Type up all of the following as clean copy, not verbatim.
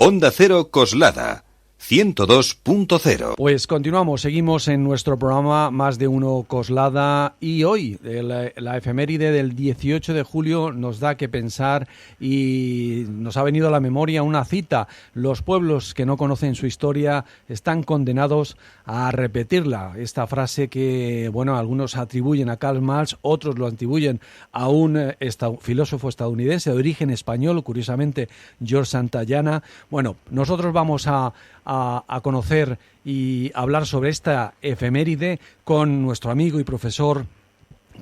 Onda Cero Coslada, 102.0. Pues continuamos, seguimos en nuestro programa Más de Uno Coslada y hoy la efeméride del 18 de julio nos da que pensar y nos ha venido a la memoria una cita. Los pueblos que no conocen su historia están condenados a repetirla. Esta frase que, bueno, algunos atribuyen a Karl Marx, otros lo atribuyen a un filósofo estadounidense de origen español, curiosamente George Santayana. Bueno, nosotros vamos a conocer y hablar sobre esta efeméride con nuestro amigo y profesor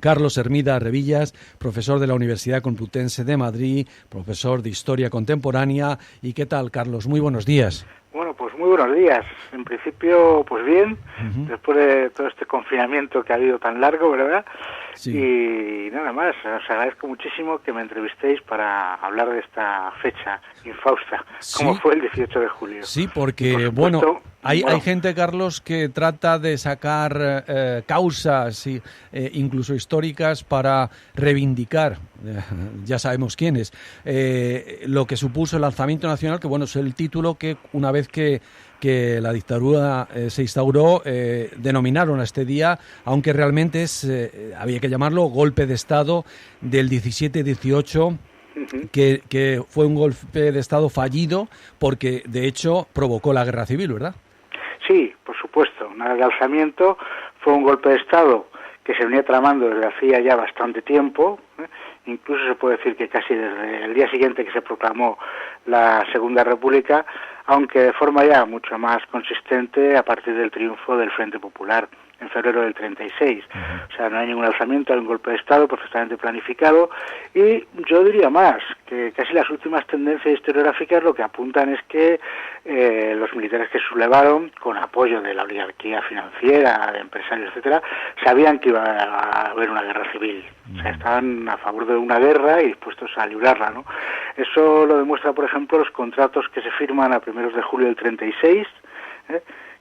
Carlos Hermida Revillas, profesor de la Universidad Complutense de Madrid, profesor de Historia Contemporánea. ¿Y qué tal, Carlos? Muy buenos días. Bueno, pues muy buenos días. En principio, pues bien, después de todo este confinamiento que ha habido tan largo, ¿verdad? Sí. Y nada más, os agradezco muchísimo que me entrevistéis para hablar de esta fecha infausta, como fue el 18 de julio. Sí, porque, bueno, hay gente, Carlos, que trata de sacar causas, incluso históricas, para reivindicar, ya sabemos quiénes, lo que supuso el alzamiento nacional, que bueno, es el título que una vez que la dictadura se instauró, denominaron a este día, aunque realmente había que llamarlo golpe de Estado del 17-18, que fue un golpe de Estado fallido porque, de hecho, provocó la guerra civil, ¿verdad? Sí, por supuesto. El alzamiento fue un golpe de Estado que se venía tramando desde hacía ya bastante tiempo, incluso se puede decir que casi desde el día siguiente que se proclamó la Segunda República, aunque de forma ya mucho más consistente a partir del triunfo del Frente Popular en febrero del 36. O sea, no hay ningún alzamiento, hay un golpe de Estado perfectamente planificado, y yo diría más, que casi las últimas tendencias historiográficas lo que apuntan es que los militares que sublevaron, con apoyo de la oligarquía financiera, de empresarios, etcétera, sabían que iba a haber una guerra civil. O sea, estaban a favor de una guerra y dispuestos a librarla, ¿no? Eso lo demuestra, por ejemplo, los contratos que se firman a primeros de julio del 36,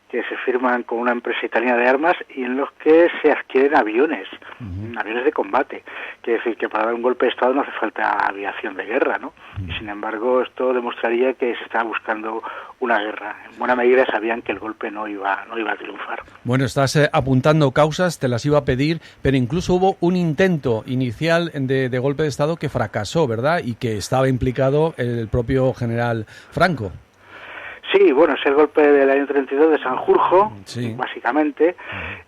que se firman con una empresa italiana de armas y en los que se adquieren aviones, aviones de combate. Quiere decir que para dar un golpe de Estado no hace falta aviación de guerra, ¿no? Y sin embargo, esto demostraría que se estaba buscando una guerra. En buena medida sabían que el golpe no iba a triunfar. Bueno, estás apuntando causas, te las iba a pedir, pero incluso hubo un intento inicial de golpe de Estado que fracasó, ¿verdad? Y que estaba implicado el propio general Franco. Sí, bueno, es el golpe del año 32 de Sanjurjo, básicamente,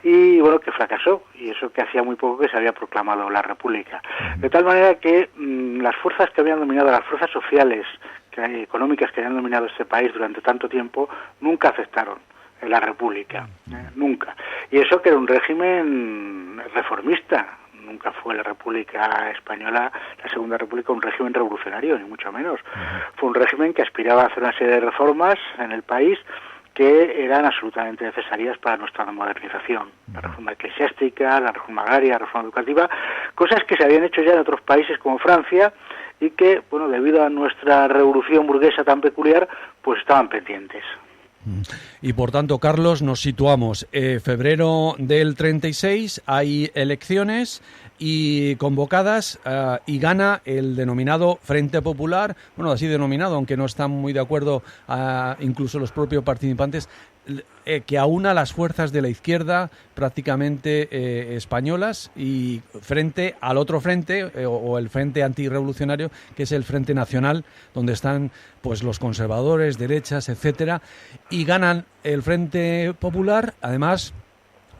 y bueno, que fracasó, y eso que hacía muy poco que se había proclamado la República. De tal manera que las fuerzas que habían dominado, las fuerzas sociales, económicas que habían dominado este país durante tanto tiempo, nunca aceptaron la República, nunca. Y eso que era un régimen reformista. Nunca fue la República Española, la Segunda República, un régimen revolucionario, ni mucho menos. Fue un régimen que aspiraba a hacer una serie de reformas en el país que eran absolutamente necesarias para nuestra modernización. La reforma eclesiástica, la reforma agraria, la reforma educativa, cosas que se habían hecho ya en otros países como Francia y que, bueno, debido a nuestra revolución burguesa tan peculiar, pues estaban pendientes. Y por tanto, Carlos, nos situamos febrero del 36, hay elecciones y convocadas y gana el denominado Frente Popular, bueno, así denominado, aunque no están muy de acuerdo incluso los propios participantes, que aúna las fuerzas de la izquierda prácticamente españolas y frente al otro frente o el frente antirrevolucionario, que es el Frente Nacional, donde están pues los conservadores, derechas, etcétera, y ganan el Frente Popular, además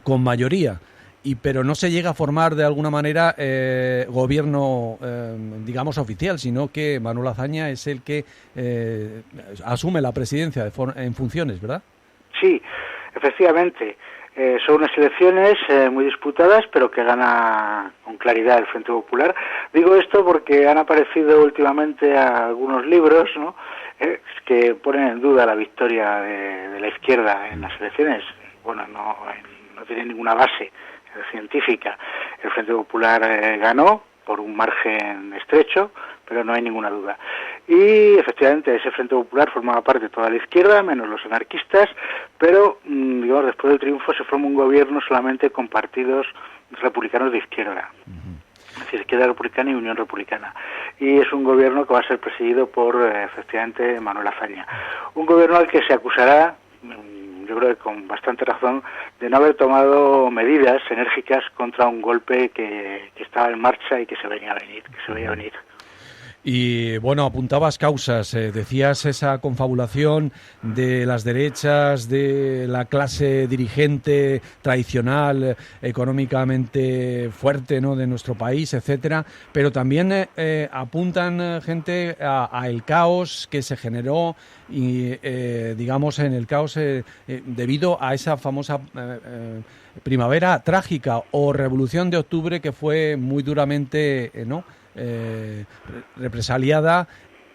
con mayoría. Pero no se llega a formar de alguna manera gobierno, digamos, oficial, sino que Manuel Azaña es el que asume la presidencia en funciones, ¿verdad? Sí, efectivamente. Son unas elecciones muy disputadas, pero que gana con claridad el Frente Popular. Digo esto porque han aparecido últimamente algunos libros, ¿no?, que ponen en duda la victoria de la izquierda en las elecciones. Bueno, no tiene ninguna base científica. El Frente Popular ganó por un margen estrecho, pero no hay ninguna duda. Y efectivamente ese Frente Popular formaba parte de toda la izquierda, menos los anarquistas, pero digamos, después del triunfo se forma un gobierno solamente con partidos republicanos de izquierda. Es decir, Izquierda Republicana y Unión Republicana. Y es un gobierno que va a ser presidido por, efectivamente, Manuel Azaña. Un gobierno al que se acusará, yo creo que con bastante razón, de no haber tomado medidas enérgicas contra un golpe que estaba en marcha y que se veía venir. Y bueno, apuntabas causas, decías esa confabulación de las derechas, de la clase dirigente tradicional, económicamente fuerte, ¿no?, de nuestro país, etcétera, pero también apuntan gente a el caos que se generó y digamos en el caos debido a esa famosa primavera trágica o revolución de octubre que fue muy duramente, represaliada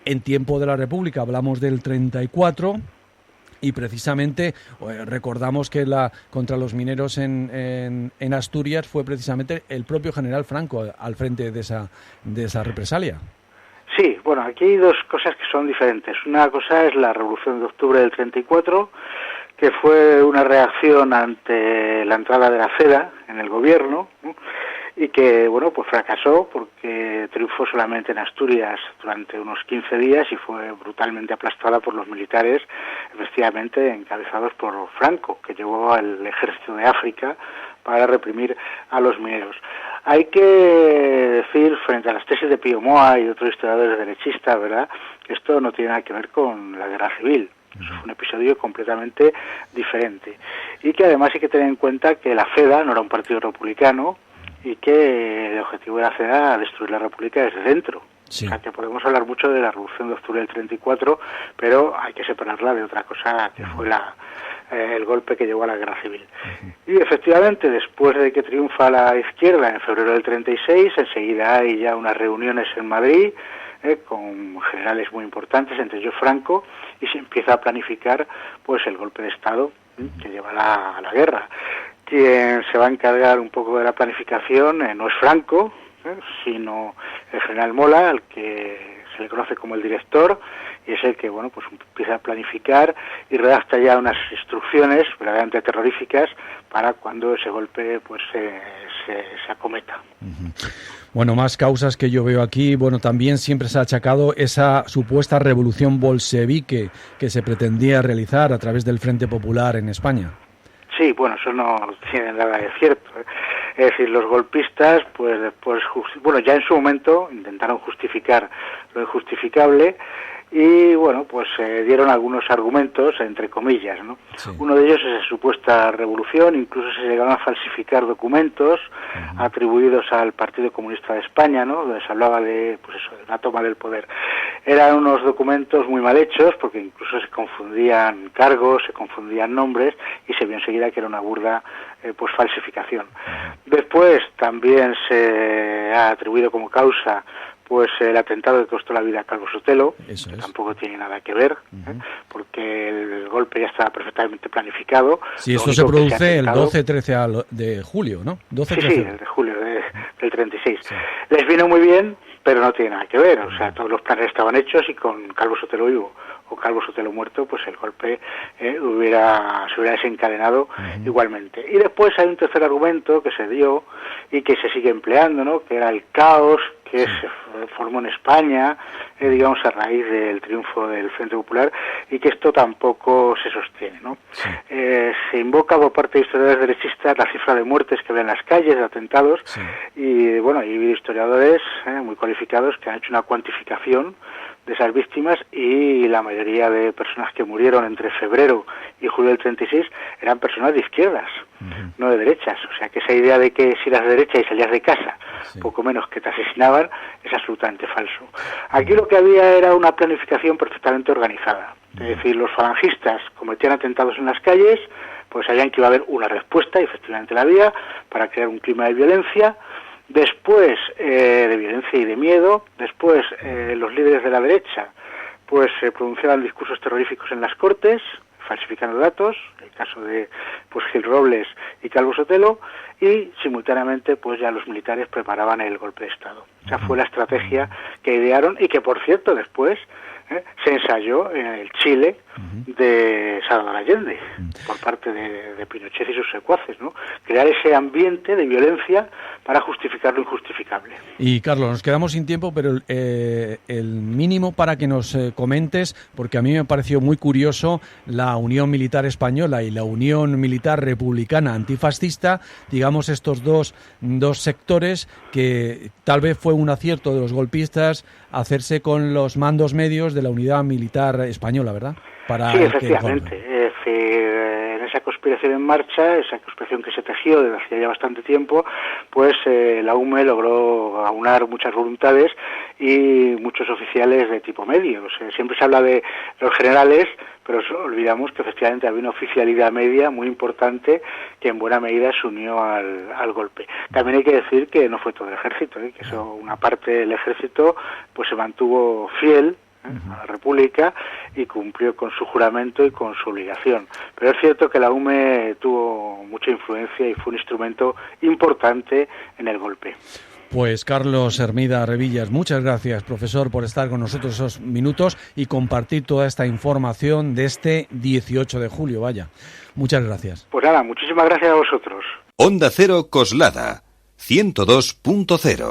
en tiempo de la República. Hablamos del 34 y precisamente recordamos que contra los mineros en Asturias fue precisamente el propio general Franco al frente de esa represalia. Sí, bueno, aquí hay dos cosas que son diferentes. Una cosa es la Revolución de Octubre del 34, que fue una reacción ante la entrada de la FEDA en el gobierno, ¿no?, y que, bueno, pues fracasó porque triunfó solamente en Asturias durante unos 15 días y fue brutalmente aplastada por los militares, efectivamente encabezados por Franco, que llevó al ejército de África para reprimir a los mineros. Hay que decir, frente a las tesis de Pío Moa y de otros historiadores derechistas, ¿verdad?, que esto no tiene nada que ver con la guerra civil. Eso fue un episodio completamente diferente. Y que además hay que tener en cuenta que la FEDA no era un partido republicano y que el objetivo de la FEDA era destruir la República desde dentro. Sí. O sea, que podemos hablar mucho de la Revolución de Octubre del 34, pero hay que separarla de otra cosa que fue el golpe que llevó a la guerra civil. Y efectivamente, después de que triunfa la izquierda en febrero del 36, enseguida hay ya unas reuniones en Madrid con generales muy importantes, entre ellos Franco, y se empieza a planificar pues el golpe de Estado que lleva a la guerra. Quien se va a encargar un poco de la planificación no es Franco, sino el general Mola, al que se le conoce como el director, y es el que, bueno, pues empieza a planificar y redacta ya unas instrucciones verdaderamente terroríficas para cuando ese golpe pues se acometa. Bueno, más causas que yo veo aquí. Bueno, también siempre se ha achacado esa supuesta revolución bolchevique que se pretendía realizar a través del Frente Popular en España. Sí, bueno, eso no tiene nada de cierto. Es decir, los golpistas, pues después, bueno, ya en su momento intentaron justificar lo injustificable y, bueno, pues dieron algunos argumentos, entre comillas, ¿no? Sí. Uno de ellos es esa supuesta revolución, incluso se llegaron a falsificar documentos atribuidos al Partido Comunista de España, ¿no?, donde se hablaba de, pues eso, de una toma del poder. Eran unos documentos muy mal hechos, porque incluso se confundían cargos, se confundían nombres, y se vio enseguida que era una burda pues falsificación. Después también se ha atribuido como causa pues el atentado que costó la vida a Calvo Sotelo, que tampoco tiene nada que ver, porque el golpe ya estaba perfectamente planificado. Sí, esto se produce el 12-13 de julio, ¿no? 12, sí, el de julio del 36. Sí. Les vino muy bien, pero no tiene nada que ver, o sea, todos los planes estaban hechos y con Calvo Sotelo vivo o Calvo Sotelo muerto, pues el golpe se hubiera desencadenado igualmente. Y después hay un tercer argumento que se dio y que se sigue empleando, ¿no?, que era el caos que se formó en España, digamos, a raíz del triunfo del Frente Popular, y que esto tampoco se sostiene, ¿no? Sí. Se invoca por parte de historiadores derechistas la cifra de muertes que había en las calles, de atentados, y bueno, hay historiadores muy cualificados que han hecho una cuantificación de esas víctimas, y la mayoría de personas que murieron entre febrero y julio del 36 eran personas de izquierdas, no de derechas. O sea que esa idea de que si eras de derecha y salías de casa, poco menos que te asesinaban, es absolutamente falso. Aquí lo que había era una planificación perfectamente organizada. Es decir, los falangistas cometían atentados en las calles, pues sabían que iba a haber una respuesta, y efectivamente la había, para crear un clima de violencia. Después, de violencia y de miedo. Después, los líderes de la derecha pues pronunciaban discursos terroríficos en las Cortes, falsificando datos, el caso de pues Gil Robles y Calvo Sotelo, y simultáneamente pues ya los militares preparaban el golpe de Estado. O sea, fue la estrategia que idearon y que, por cierto, después se ensayó en el Chile de Salvador Allende por parte de Pinochet y sus secuaces, ¿no? Crear ese ambiente de violencia para justificar lo injustificable. Y Carlos, nos quedamos sin tiempo, pero el mínimo para que nos comentes, porque a mí me pareció muy curioso la Unión Militar Española y la Unión Militar Republicana Antifascista, digamos estos dos sectores que tal vez fue un acierto de los golpistas hacerse con los mandos medios de la Unidad Militar Española, ¿verdad? Sí, efectivamente. Es decir, en esa conspiración en marcha, esa conspiración que se tejió desde hacía ya bastante tiempo, pues la UME logró aunar muchas voluntades y muchos oficiales de tipo medio. O sea, siempre se habla de los generales, pero olvidamos que efectivamente había una oficialidad media muy importante que en buena medida se unió al golpe. También hay que decir que no fue todo el ejército, que eso, una parte del ejército pues se mantuvo fiel a la República y cumplió con su juramento y con su obligación. Pero es cierto que la UME tuvo mucha influencia y fue un instrumento importante en el golpe. Pues Carlos Hermida Revillas, muchas gracias, profesor, por estar con nosotros esos minutos y compartir toda esta información de este 18 de julio. Vaya, muchas gracias. Pues nada, muchísimas gracias a vosotros. Onda Cero Coslada, 102.0.